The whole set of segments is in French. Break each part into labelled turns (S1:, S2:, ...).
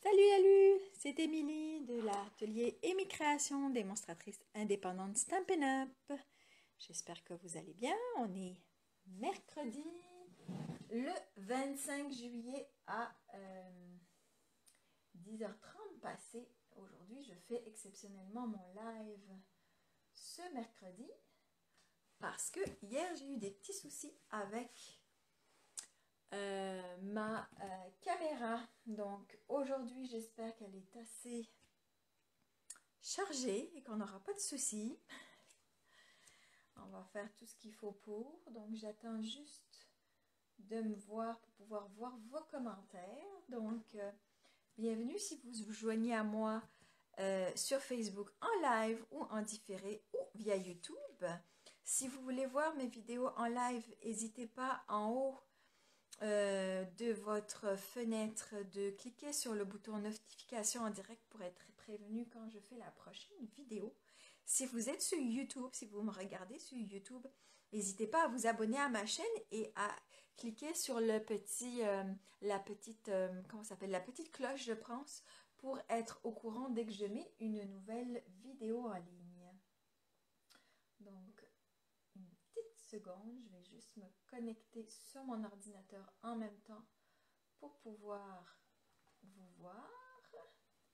S1: Salut, c'est Émilie de l'atelier Amy Création, démonstratrice indépendante Stampin' Up. J'espère que vous allez bien. On est mercredi le 25 juillet à 10h30 passé. Aujourd'hui, je fais exceptionnellement mon live ce mercredi parce que hier, j'ai eu des petits soucis avec ma caméra. Donc aujourd'hui, j'espère qu'elle est assez chargée et qu'on n'aura pas de soucis. On va faire tout ce qu'il faut pour. Donc j'attends juste de me voir pour pouvoir voir vos commentaires. Donc bienvenue si vous vous joignez à moi sur Facebook en live ou en différé ou via YouTube. Si vous voulez voir mes vidéos en live, n'hésitez pas en haut de votre fenêtre de cliquer sur le bouton notification en direct pour être prévenu quand je fais la prochaine vidéo. Si vous êtes sur YouTube, si vous me regardez sur YouTube, n'hésitez pas à vous abonner à ma chaîne et à cliquer sur le petit, comment ça s'appelle, la petite cloche, je pense, pour être au courant dès que je mets une nouvelle vidéo en ligne. Donc, une petite seconde, je vais juste me connecter sur mon ordinateur en même temps pour pouvoir vous voir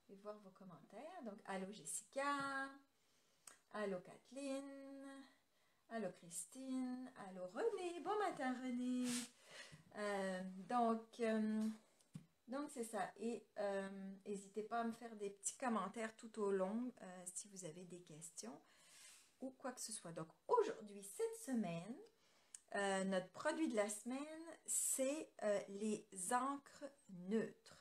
S1: et voir vos commentaires. Donc, allô Jessica, allô Kathleen, allô Christine, allô René, bon matin René. Donc c'est ça. Et n'hésitez pas à me faire des petits commentaires tout au long si vous avez des questions ou quoi que ce soit. Donc aujourd'hui, cette semaine, notre produit de la semaine, c'est les encres neutres.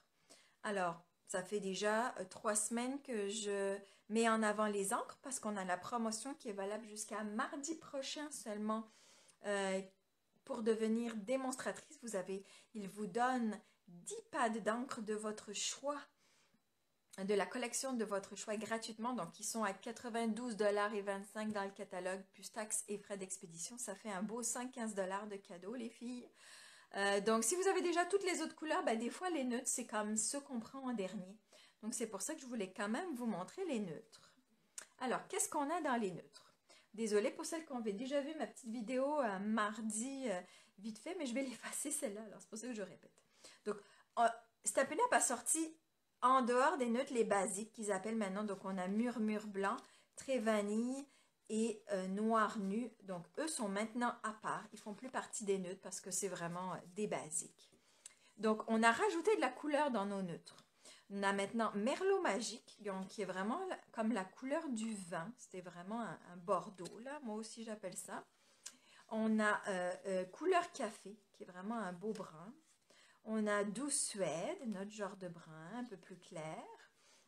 S1: Alors, ça fait déjà 3 semaines que je mets en avant les encres parce qu'on a la promotion qui est valable jusqu'à mardi prochain seulement. Pour devenir démonstratrice, il vous donne 10 pads d'encre de votre choix, de la collection de votre choix gratuitement. Donc, ils sont à 92,25 $ dans le catalogue, plus taxes et frais d'expédition. Ça fait un beau 5-15 $ de cadeau, les filles. Donc, si vous avez déjà toutes les autres couleurs, ben, des fois, les neutres, c'est comme ceux qu'on prend en dernier. Donc, c'est pour ça que je voulais quand même vous montrer les neutres. Alors, qu'est-ce qu'on a dans les neutres? Désolée pour celles qui ont déjà vu ma petite vidéo mardi vite fait, mais je vais l'effacer celle-là, alors c'est pour ça que je répète. Donc, Stampin' Up a sorti en dehors des neutres les basiques qu'ils appellent maintenant. Donc, on a murmure blanc, très vanille et noir nu. Donc, eux sont maintenant à part. Ils font plus partie des neutres parce que c'est vraiment des basiques. Donc, on a rajouté de la couleur dans nos neutres. On a maintenant Merlot Magique, donc, qui est vraiment comme la couleur du vin. C'était vraiment un bordeaux, là. Moi aussi, j'appelle ça. On a couleur café, qui est vraiment un beau brun. On a Douce Suède, notre genre de brun, un peu plus clair.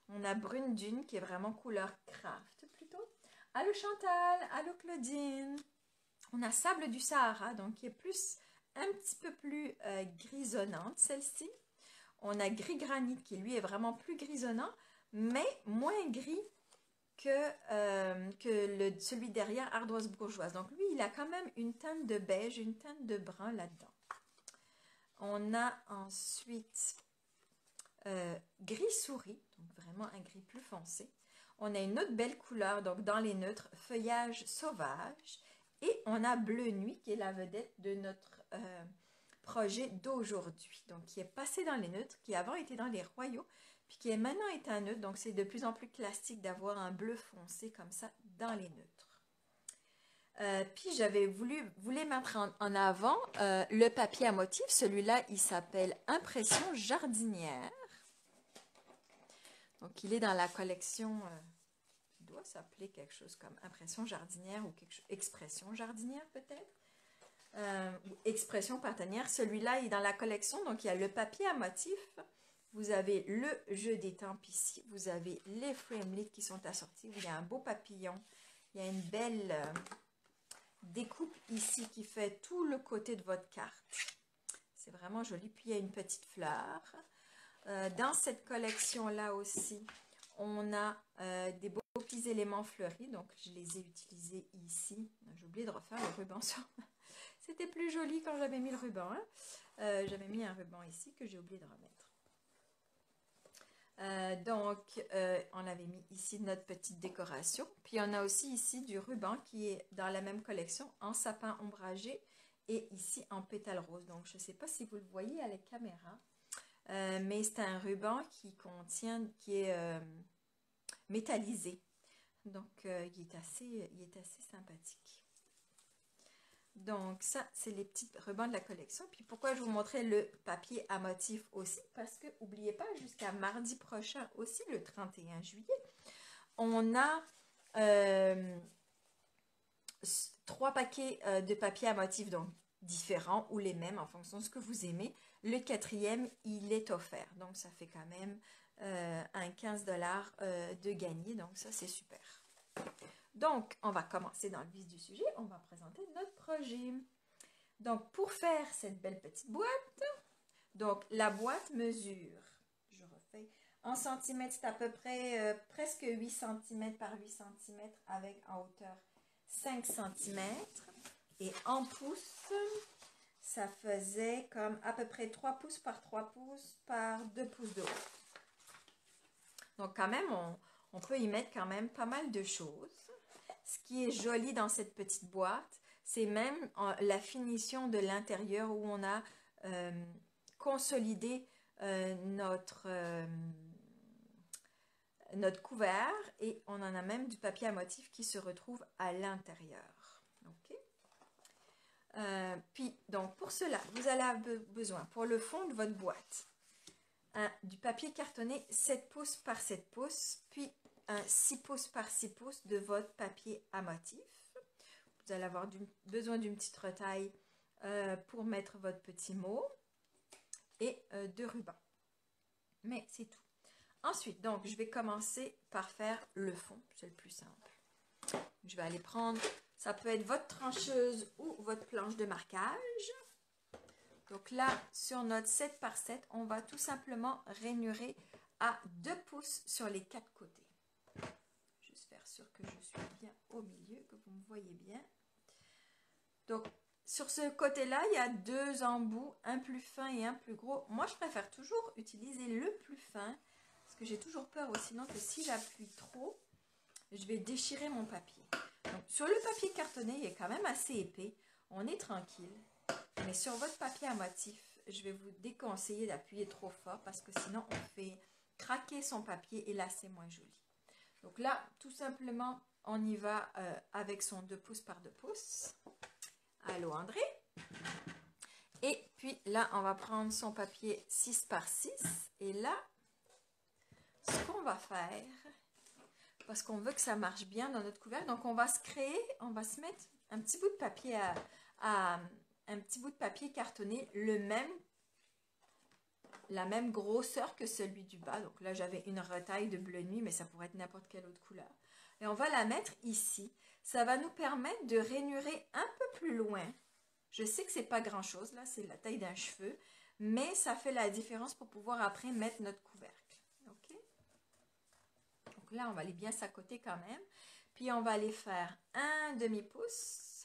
S1: On a Brune Dune, qui est vraiment couleur craft, plutôt. Allô Chantal, allô Claudine. On a Sable du Sahara, donc qui est un petit peu plus grisonnante, celle-ci. On a Gris Granit, qui lui est vraiment plus grisonnant, mais moins gris que celui derrière, Ardoise Bourgeoise. Donc lui, il a quand même une teinte de beige, une teinte de brun là-dedans. On a ensuite Gris Souris, donc vraiment un gris plus foncé. On a une autre belle couleur, donc dans les neutres, Feuillage Sauvage. Et on a Bleu Nuit, qui est la vedette de notre projet d'aujourd'hui. Donc, qui est passé dans les neutres, qui avant était dans les royaux, puis qui est maintenant est un neutre. Donc, c'est de plus en plus classique d'avoir un bleu foncé comme ça dans les neutres. Puis, j'avais voulu mettre en avant le papier à motif. Celui-là, il s'appelle Impression jardinière. Donc, il est dans la collection... il doit s'appeler quelque chose comme Impression jardinière ou Expression jardinière peut-être. Ou Expression partenaire. Celui-là est dans la collection. Donc, il y a le papier à motif. Vous avez le jeu d'étampes ici. Vous avez les framelits qui sont assortis. Il y a un beau papillon. Il y a une belle découpe ici qui fait tout le côté de votre carte. C'est vraiment joli. Puis, il y a une petite fleur. Dans cette collection-là aussi, on a des beaux petits éléments fleuris. Donc, je les ai utilisés ici. J'ai oublié de refaire le ruban sur... C'était plus joli quand j'avais mis le ruban. Hein? J'avais mis un ruban ici que j'ai oublié de remettre. On avait mis ici notre petite décoration. Puis on a aussi ici du ruban qui est dans la même collection en sapin ombragé et ici en pétales roses. Donc je ne sais pas si vous le voyez à la caméra, mais c'est un ruban qui est métallisé. Donc il est assez sympathique. Donc ça, c'est les petits rubans de la collection. Puis pourquoi je vous montrais le papier à motif aussi? Parce que, n'oubliez pas, jusqu'à mardi prochain aussi, le 31 juillet, on a 3 paquets de papier à motif, donc différents ou les mêmes en fonction de ce que vous aimez. Le 4e, il est offert. Donc ça fait quand même un 15 $ de gagné. Donc ça, c'est super. Donc, on va commencer dans le vif du sujet. On va présenter notre projet. Donc, pour faire cette belle petite boîte, donc la boîte mesure, je refais, en centimètres, c'est à peu près presque 8 cm par 8 cm avec en hauteur 5 cm. Et en pouces, ça faisait comme à peu près 3 pouces par 3 pouces par 2 pouces de haut. Donc, quand même, on peut y mettre quand même pas mal de choses. Ce qui est joli dans cette petite boîte, c'est même la finition de l'intérieur où on a consolidé notre couvert et on en a même du papier à motif qui se retrouve à l'intérieur. Puis, donc pour cela, vous allez avoir besoin pour le fond de votre boîte, du papier cartonné 7 pouces par 7 pouces, puis 6 pouces par 6 pouces de votre papier à motif. Vous allez avoir besoin d'une petite retaille pour mettre votre petit mot et de ruban. Mais c'est tout. Ensuite, donc, je vais commencer par faire le fond. C'est le plus simple. Je vais aller prendre, ça peut être votre trancheuse ou votre planche de marquage. Donc là, sur notre 7 par 7, on va tout simplement rainurer à 2 pouces sur les 4 côtés. Juste faire sûr que je suis bien au milieu, que vous me voyez bien. Donc, sur ce côté-là, il y a 2 embouts, un plus fin et un plus gros. Moi, je préfère toujours utiliser le plus fin, parce que j'ai toujours peur sinon que si j'appuie trop, je vais déchirer mon papier. Donc, sur le papier cartonné, il est quand même assez épais. On est tranquille. Mais sur votre papier à motif, je vais vous déconseiller d'appuyer trop fort parce que sinon on fait craquer son papier et là c'est moins joli. Donc là, tout simplement, on y va avec son 2 pouces par 2 pouces. Allô André? Et puis là, on va prendre son papier 6 par 6. Et là, ce qu'on va faire, parce qu'on veut que ça marche bien dans notre couvercle, donc on va se mettre un petit bout de papier un petit bout de papier cartonné, la même grosseur que celui du bas. Donc là, j'avais une retaille de bleu nuit, mais ça pourrait être n'importe quelle autre couleur. Et on va la mettre ici. Ça va nous permettre de rainurer un peu plus loin. Je sais que c'est pas grand-chose, là, c'est la taille d'un cheveu, mais ça fait la différence pour pouvoir après mettre notre couvercle. OK? Donc là, on va aller bien s'accoter quand même. Puis on va aller faire un demi-pouce.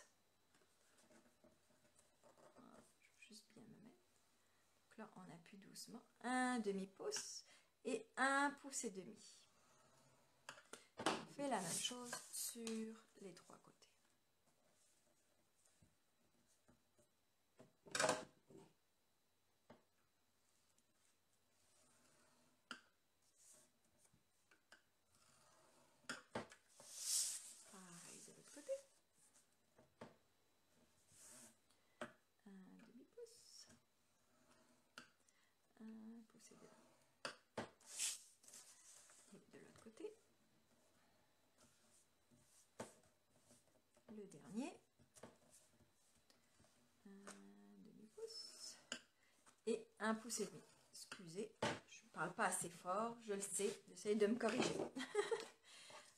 S1: Là, on appuie doucement, un demi-pouce et 1 pouce et demi. On fait la même chose sur les 3 côtés. Pareil de l'autre côté. Un demi-pouce. 1 pouce et demi. Et de l'autre côté. Le dernier. Un demi-pouce. Et 1 pouce et demi. Excusez, je ne parle pas assez fort, je le sais, j'essaie de me corriger.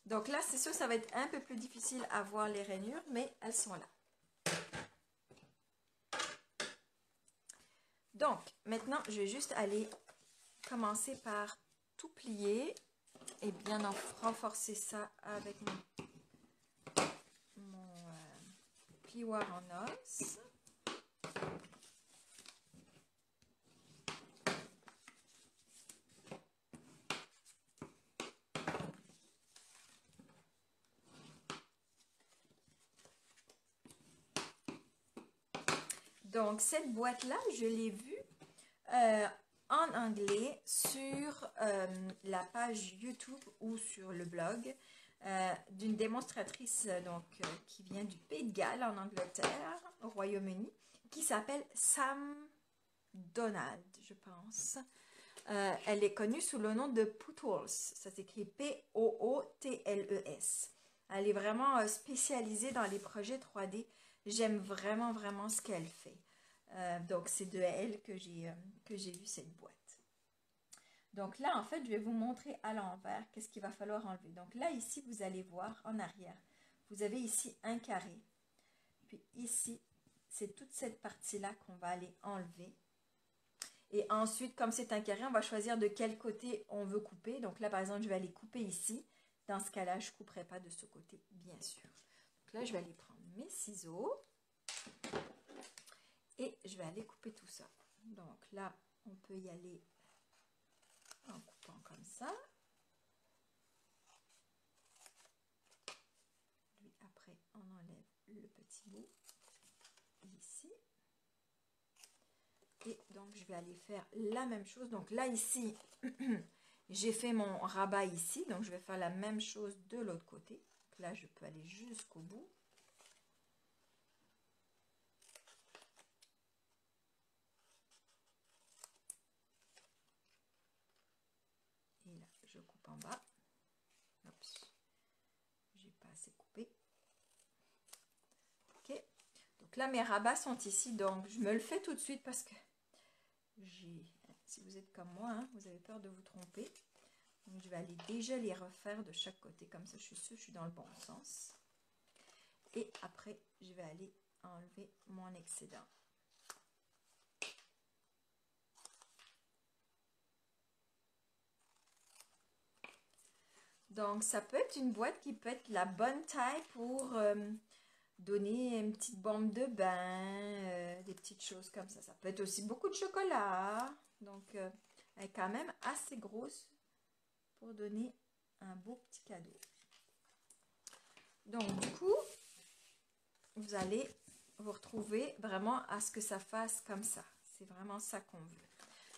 S1: Donc là, c'est sûr, ça va être un peu plus difficile à voir les rainures, mais elles sont là. Donc, maintenant, je vais juste aller commencer par tout plier et bien renforcer ça avec mon plioir en os. Donc, cette boîte-là, je l'ai vue en anglais sur la page YouTube ou sur le blog d'une démonstratrice qui vient du Pays de Galles en Angleterre, au Royaume-Uni, qui s'appelle Sam Donald, je pense. Elle est connue sous le nom de Pootles. Ça s'écrit P-O-O-T-L-E-S. Elle est vraiment spécialisée dans les projets 3D. J'aime vraiment, vraiment ce qu'elle fait. Donc, c'est de elle que j'ai vu cette boîte. Donc là, en fait, je vais vous montrer à l'envers qu'est-ce qu'il va falloir enlever. Donc là, ici, vous allez voir en arrière. Vous avez ici un carré. Puis ici, c'est toute cette partie-là qu'on va aller enlever. Et ensuite, comme c'est un carré, on va choisir de quel côté on veut couper. Donc là, par exemple, je vais aller couper ici. Dans ce cas-là, je ne couperai pas de ce côté, bien sûr. Donc là, je vais aller prendre mes ciseaux. Et je vais aller couper tout ça. Donc là, on peut y aller en coupant comme ça. Puis après, on enlève le petit bout ici. Et donc, je vais aller faire la même chose. Donc là, ici, j'ai fait mon rabat ici. Donc, je vais faire la même chose de l'autre côté. Donc là, je peux aller jusqu'au bout. Et là, je coupe en bas. Oups, j'ai pas assez coupé. Ok. Donc là, mes rabats sont ici. Donc, je me le fais tout de suite parce que si vous êtes comme moi, hein, vous avez peur de vous tromper. Donc, je vais aller déjà les refaire de chaque côté. Comme ça, je suis sûre que je suis dans le bon sens. Et après, je vais aller enlever mon excédent. Donc, ça peut être une boîte qui peut être la bonne taille pour donner une petite bombe de bain, des petites choses comme ça. Ça peut être aussi beaucoup de chocolat. Donc, elle est quand même assez grosse pour donner un beau petit cadeau. Donc, du coup, vous allez vous retrouver vraiment à ce que ça fasse comme ça. C'est vraiment ça qu'on veut.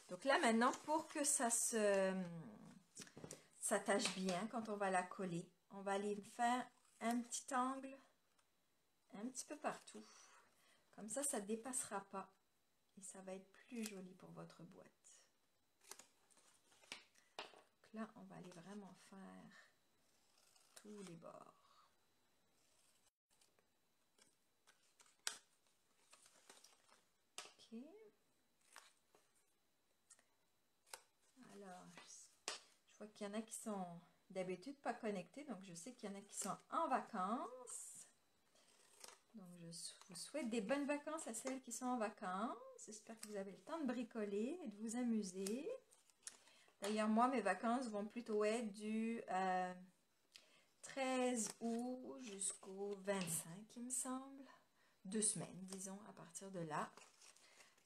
S1: Donc là, maintenant, pour que ça s'attache bien quand on va la coller, on va aller faire un petit angle un petit peu partout. Comme ça ne dépassera pas. Et ça va être plus joli pour votre boîte. Donc là, on va aller vraiment faire tous les bords. Ok. Alors, je vois qu'il y en a qui sont d'habitude pas connectés. Donc, je sais qu'il y en a qui sont en vacances. Donc, je vous souhaite des bonnes vacances à celles qui sont en vacances. J'espère que vous avez le temps de bricoler et de vous amuser. D'ailleurs, moi, mes vacances vont plutôt être du 13 août jusqu'au 25, il me semble. 2 semaines, disons, à partir de là.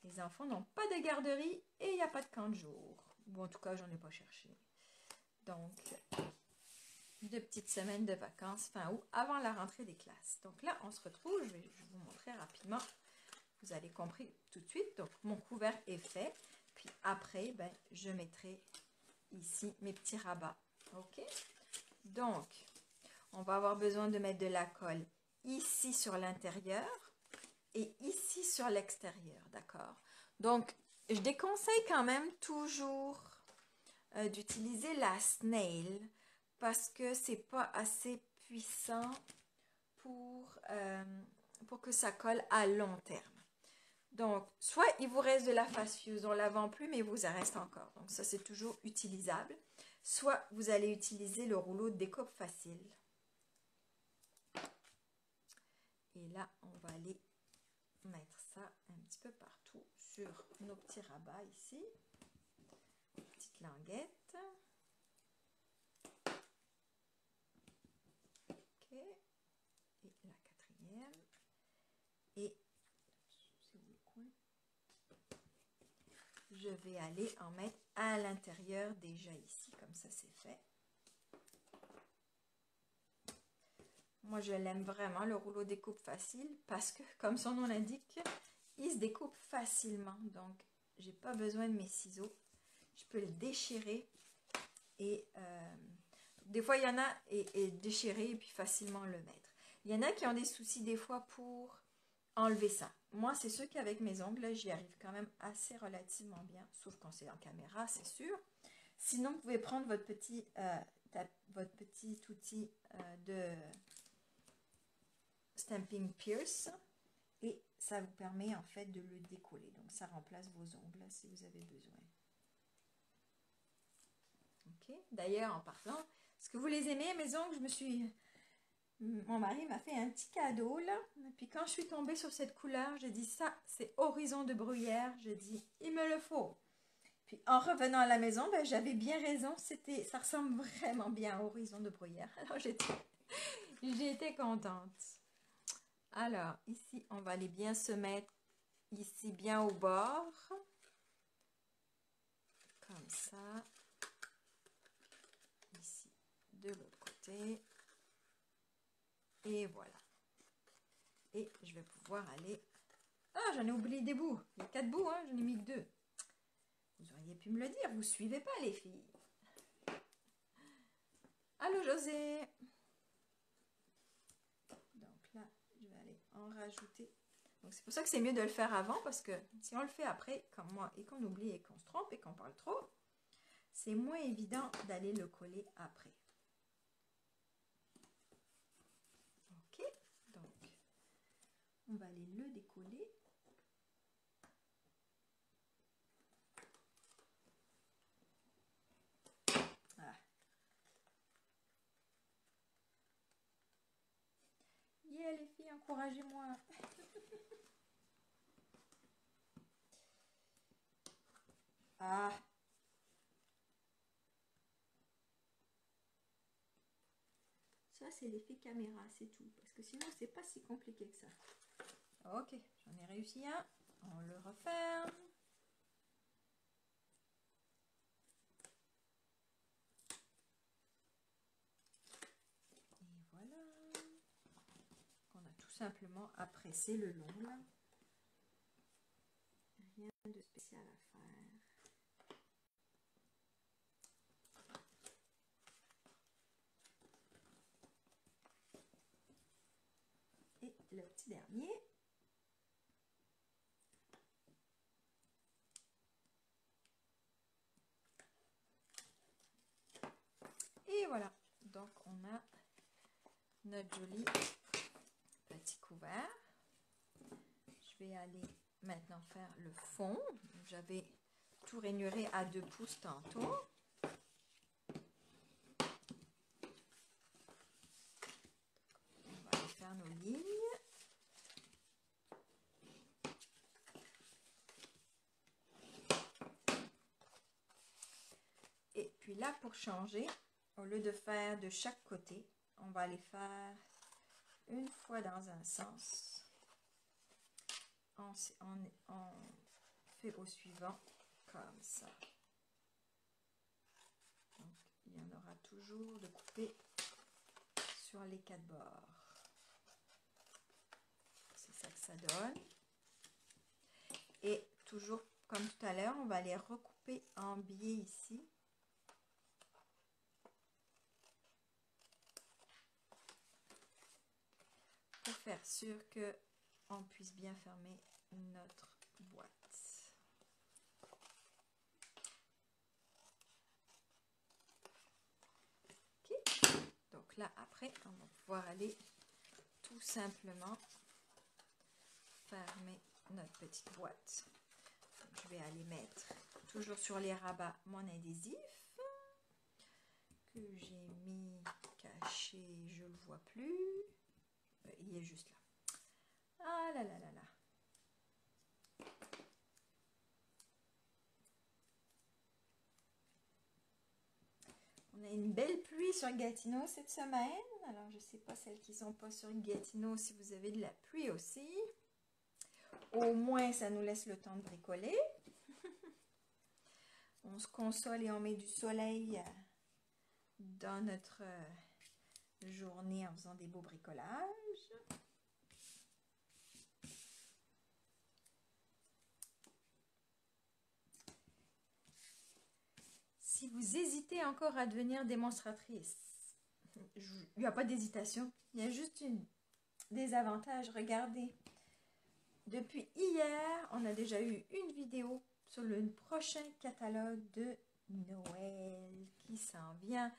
S1: Les enfants n'ont pas de garderie et il n'y a pas de camp de jour. Bon, en tout cas, j'en ai pas cherché. Donc, 2 petites semaines de vacances fin août avant la rentrée des classes. Donc là, on se retrouve. Je vais vous montrer rapidement. Vous allez compris tout de suite. Donc, mon couvert est fait. Puis après, ben, je mettrai ici mes petits rabats. OK? Donc, on va avoir besoin de mettre de la colle ici sur l'intérieur et ici sur l'extérieur. D'accord? Donc, je déconseille quand même toujours d'utiliser la snail parce que c'est pas assez puissant pour que ça colle à long terme. Donc, soit il vous reste de la face fuse, on ne la vend plus, mais il vous en reste encore. Donc, ça, c'est toujours utilisable. Soit vous allez utiliser le rouleau de découpe facile. Et là, on va aller mettre ça un petit peu partout sur nos petits rabats ici. Petite languette. OK. Et la quatrième. Et je vais aller en mettre à l'intérieur déjà ici, comme ça c'est fait. Moi je l'aime vraiment le rouleau découpe facile parce que comme son nom l'indique, il se découpe facilement. Donc, j'ai pas besoin de mes ciseaux. Je peux le déchirer et des fois, il y en a et déchirer et puis facilement le mettre. Il y en a qui ont des soucis des fois pour enlever ça. Moi, c'est sûr qu'avec mes ongles, j'y arrive quand même assez relativement bien, sauf quand c'est en caméra, c'est sûr. Sinon, vous pouvez prendre votre petit outil de Stampin' Pierce et ça vous permet en fait de le décoller. Donc, ça remplace vos ongles si vous avez besoin. Ok. D'ailleurs, en parlant, est-ce que vous les aimez, mes ongles? Mon mari m'a fait un petit cadeau là. Et puis quand je suis tombée sur cette couleur, j'ai dit ça, c'est Horizon de Bruyère. J'ai dit, il me le faut. Puis en revenant à la maison, ben, j'avais bien raison. Ça ressemble vraiment bien à Horizon de Bruyère. Alors j'étais contente. Alors ici, on va aller bien se mettre ici bien au bord. Comme ça. Ici, de l'autre côté. Et voilà. Et je vais pouvoir aller... Ah, j'en ai oublié des bouts. Il y a 4 bouts, hein, j'en ai mis que 2. Vous auriez pu me le dire, vous suivez pas les filles. Allô José. Donc là, je vais aller en rajouter. Donc c'est pour ça que c'est mieux de le faire avant, parce que si on le fait après, comme moi, et qu'on oublie et qu'on se trompe et qu'on parle trop, c'est moins évident d'aller le coller après. Ok, donc on va aller le décoller. Voilà. Yeah les filles, encouragez-moi. Ah. Ça, c'est l'effet caméra, c'est tout. Parce que sinon, c'est pas si compliqué que ça. Ok, j'en ai réussi un. On le referme. Et voilà. On a tout simplement à presser le long là. Rien de spécial à faire. Et le petit dernier. Et voilà. Donc on a notre joli petit couvert. Je vais aller maintenant faire le fond. J'avais tout rainuré à 2 pouces tantôt. On va aller faire nos lignes. Et puis là, pour changer, au lieu de faire de chaque côté, on va les faire une fois dans un sens. On fait au suivant, comme ça. Donc, il y en aura toujours de couper sur les 4 bords. C'est ça que ça donne. Et toujours comme tout à l'heure, on va les recouper en biais ici. Pour faire sûr que on puisse bien fermer notre boîte. Ok. Donc là, après, on va pouvoir aller tout simplement fermer notre petite boîte. Donc, je vais aller mettre toujours sur les rabats mon adhésif que j'ai mis caché, je le vois plus. Il est juste là. Ah là là là là. On a une belle pluie sur Gatineau cette semaine. Alors, je ne sais pas celles qui ne sont pas sur Gatineau si vous avez de la pluie aussi. Au moins, ça nous laisse le temps de bricoler. On se console et on met du soleil dans notre journée en faisant des beaux bricolages. vous hésitez encore à devenir démonstratrice, il n'y a pas d'hésitation. Il y a juste des avantages. Regardez. Depuis hier, on a déjà eu une vidéo sur le prochain catalogue de Noël qui s'en vient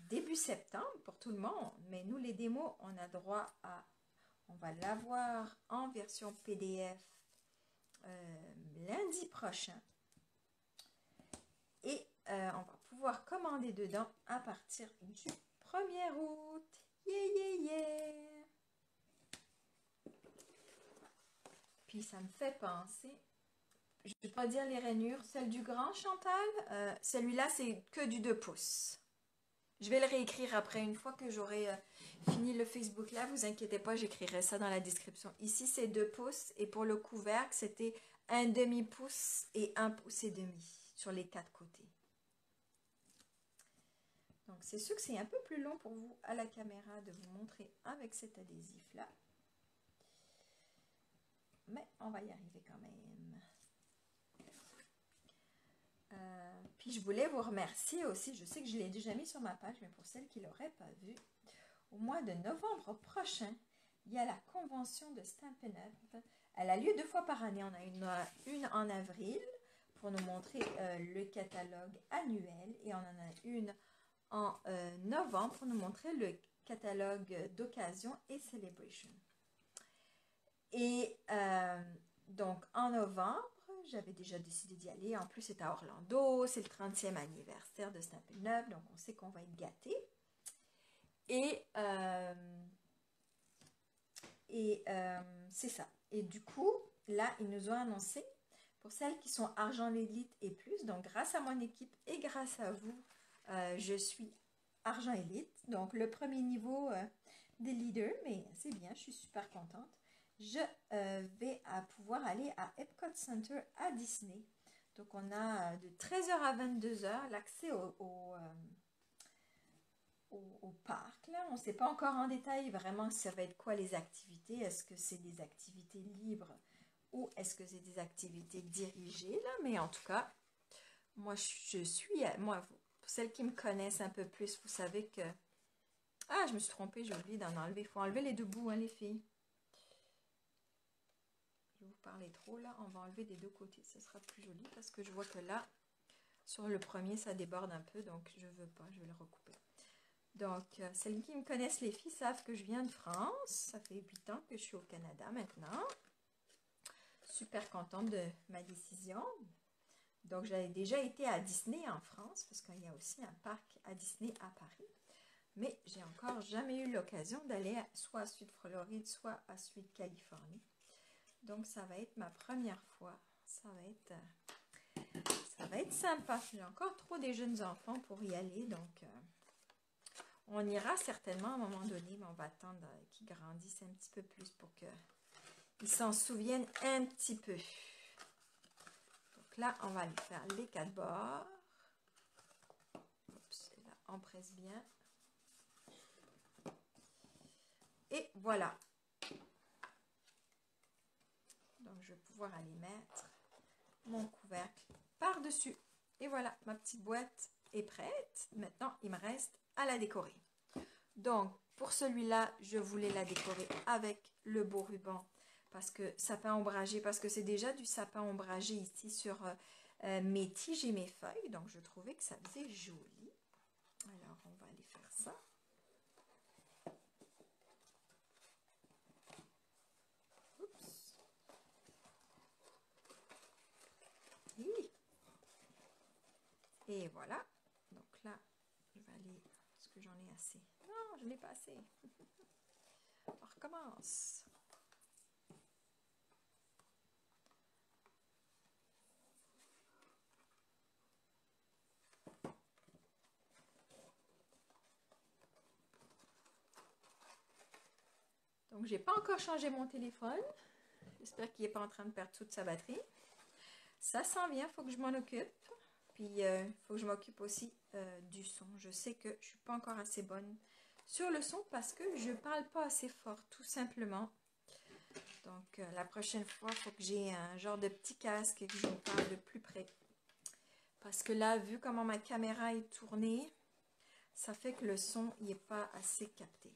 S1: début septembre pour tout le monde. Mais nous, les démos, on a droit à... On va l'avoir en version PDF lundi prochain. Et on va pouvoir commander dedans à partir du 1er août. Yeah, yeah, yeah! Puis ça me fait penser, je ne vais pas dire les rainures, celle du grand Chantal, celui-là c'est que du 2 pouces. Je vais le réécrire après, une fois que j'aurai fini le Facebook là, vous inquiétez pas, j'écrirai ça dans la description. Ici c'est 2 pouces et pour le couvercle c'était 1/2 pouce et 1 pouce et demi sur les 4 côtés. Donc c'est sûr que c'est un peu plus long pour vous à la caméra de vous montrer avec cet adhésif là. Mais on va y arriver quand même. Puis je voulais vous remercier aussi, je sais que je l'ai déjà mis sur ma page, mais pour celles qui ne l'auraient pas vu, au mois de novembre prochain, il y a la convention de Stampin' Up. Elle a lieu 2 fois par année. On a une en avril pour nous montrer le catalogue annuel et on en a une en novembre pour nous montrer le catalogue d'occasion et celebration. Et donc en novembre, j'avais déjà décidé d'y aller. En plus, c'est à Orlando, c'est le 30e anniversaire de Stampin' Up, donc on sait qu'on va être gâtés. Et c'est ça. Et du coup, là, ils nous ont annoncé, pour celles qui sont Argent Élite et plus, donc grâce à mon équipe et grâce à vous, je suis Argent Élite. Donc le premier niveau des leaders, mais c'est bien, je suis super contente. Je vais pouvoir aller à Epcot Center à Disney. Donc on a de 13h à 22h l'accès au parc. Là. On ne sait pas encore en détail vraiment ça va être quoi les activités. Est-ce que c'est des activités libres ou est-ce que c'est des activités dirigées là? Mais en tout cas, moi pour celles qui me connaissent un peu plus, vous savez que... Ah, je me suis trompée, j'ai oublié d'en enlever. Il faut enlever les 2 bouts, hein, les filles. Je vous parlais trop là, on va enlever des 2 côtés, ce sera plus joli parce que je vois que là, sur le premier, ça déborde un peu, donc je veux pas, je vais le recouper. Donc, celles qui me connaissent, les filles, savent que je viens de France, ça fait 8 ans que je suis au Canada maintenant. Super contente de ma décision. Donc, j'avais déjà été à Disney en France, parce qu'il y a aussi un parc à Disney à Paris. Mais j'ai encore jamais eu l'occasion d'aller soit à Sud Floride, soit à Sud Californie. Donc, ça va être ma première fois. Ça va être sympa. J'ai encore trop des jeunes enfants pour y aller. Donc, on ira certainement à un moment donné. Mais on va attendre qu'ils grandissent un petit peu plus pour qu'ils s'en souviennent un petit peu. Donc là, on va aller faire les 4 bords. Oups, là, on presse bien. Et voilà. Donc, je vais pouvoir aller mettre mon couvercle par-dessus. Et voilà, ma petite boîte est prête. Maintenant, il me reste à la décorer. Donc, pour celui-là, je voulais la décorer avec le beau ruban. Parce que sapin ombragé, parce que c'est déjà du sapin ombragé ici sur mes tiges et mes feuilles. Donc, je trouvais que ça faisait joli. Alors, on va aller faire ça. Et voilà. Donc là, je vais aller... Est-ce que j'en ai assez? Non, je n'ai pas assez. On recommence. Donc, j'ai pas encore changé mon téléphone. J'espère qu'il n'est pas en train de perdre toute sa batterie. Ça s'en vient, il faut que je m'en occupe. Puis, il faut que je m'occupe aussi du son. Je sais que je ne suis pas encore assez bonne sur le son parce que je ne parle pas assez fort, tout simplement. Donc, la prochaine fois, il faut que j'ai un genre de petit casque et que je me parle de plus près. Parce que là, vu comment ma caméra est tournée, ça fait que le son n'est pas assez capté.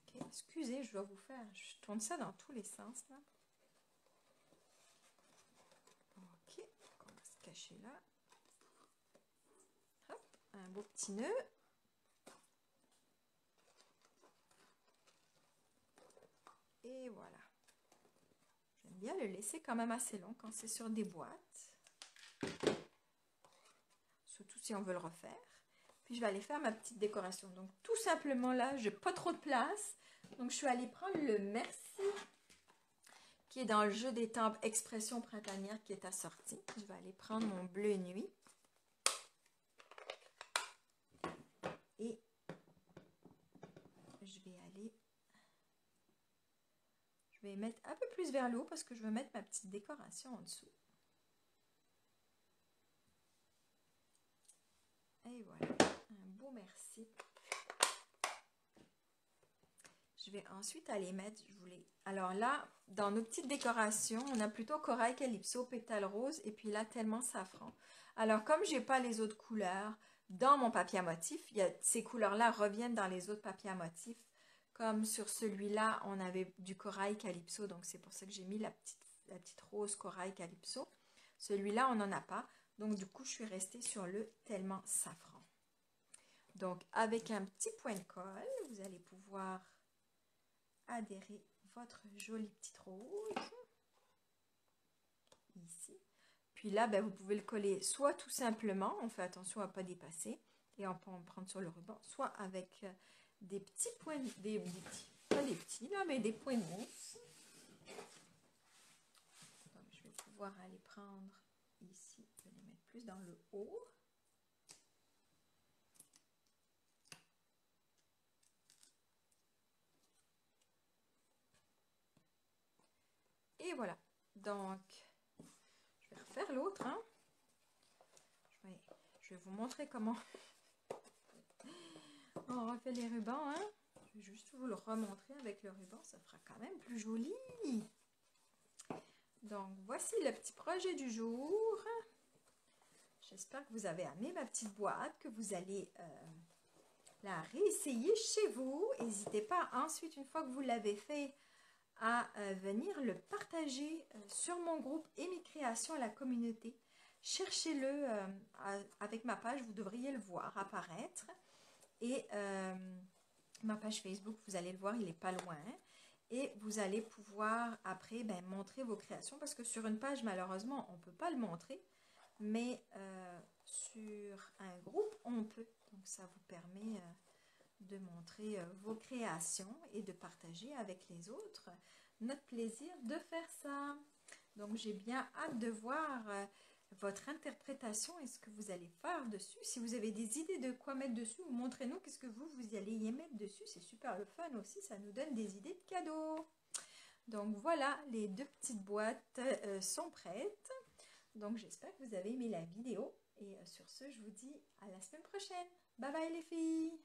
S1: Okay. Excusez, je dois vous faire... Je tourne ça dans tous les sens, là. Ok, on va se cacher là. Hop, un beau petit nœud. Et voilà. J'aime bien le laisser quand même assez long quand c'est sur des boîtes. Surtout si on veut le refaire. Puis je vais aller faire ma petite décoration. Donc tout simplement là, j'ai pas trop de place. Donc je suis allée prendre le Merci qui est dans le jeu d'étampes Expression printanière qui est assorti. Je vais aller prendre mon bleu nuit. Et je vais mettre un peu plus vers le haut parce que je veux mettre ma petite décoration en dessous. Et voilà, un beau merci. Je vais ensuite aller mettre, alors là, dans nos petites décorations, on a plutôt corail calypso, pétale rose et puis là, tellement safran. Alors, comme j'ai pas les autres couleurs dans mon papier à motif, ces couleurs-là reviennent dans les autres papiers à motif. Comme sur celui-là, on avait du corail calypso, donc c'est pour ça que j'ai mis la petite rose corail calypso. Celui-là, on n'en a pas, donc du coup, je suis restée sur le tellement safran. Donc, avec un petit point de colle, vous allez pouvoir adhérer votre jolie petite rose ici. Puis là, ben, vous pouvez le coller soit tout simplement, on fait attention à ne pas dépasser, et on peut en prendre sur le ruban, soit avec des petits points, pas des petits là, mais des points de mousse. Donc, je vais pouvoir aller prendre ici, je vais les mettre plus dans le haut. Et voilà, donc je vais refaire l'autre. Hein. Je vais vous montrer comment on refait les rubans. Hein. Je vais juste vous le remontrer avec le ruban, ça fera quand même plus joli. Donc voici le petit projet du jour. J'espère que vous avez aimé ma petite boîte, que vous allez la réessayer chez vous. N'hésitez pas ensuite, une fois que vous l'avez fait, à venir le partager sur mon groupe et mes créations à la communauté. Cherchez-le avec ma page, vous devriez le voir apparaître. Et ma page Facebook, vous allez le voir, il n'est pas loin. Et vous allez pouvoir après montrer vos créations parce que sur une page, malheureusement, on ne peut pas le montrer. Mais sur un groupe, on peut. Donc ça vous permet de montrer vos créations et de partager avec les autres notre plaisir de faire ça. Donc j'ai bien hâte de voir votre interprétation et ce que vous allez faire dessus. Si vous avez des idées de quoi mettre dessus, montrez-nous qu'est-ce que vous allez y mettre dessus. C'est super le fun aussi, ça nous donne des idées de cadeaux. Donc voilà, les deux petites boîtes sont prêtes. Donc j'espère que vous avez aimé la vidéo. Et sur ce, je vous dis à la semaine prochaine. Bye bye les filles!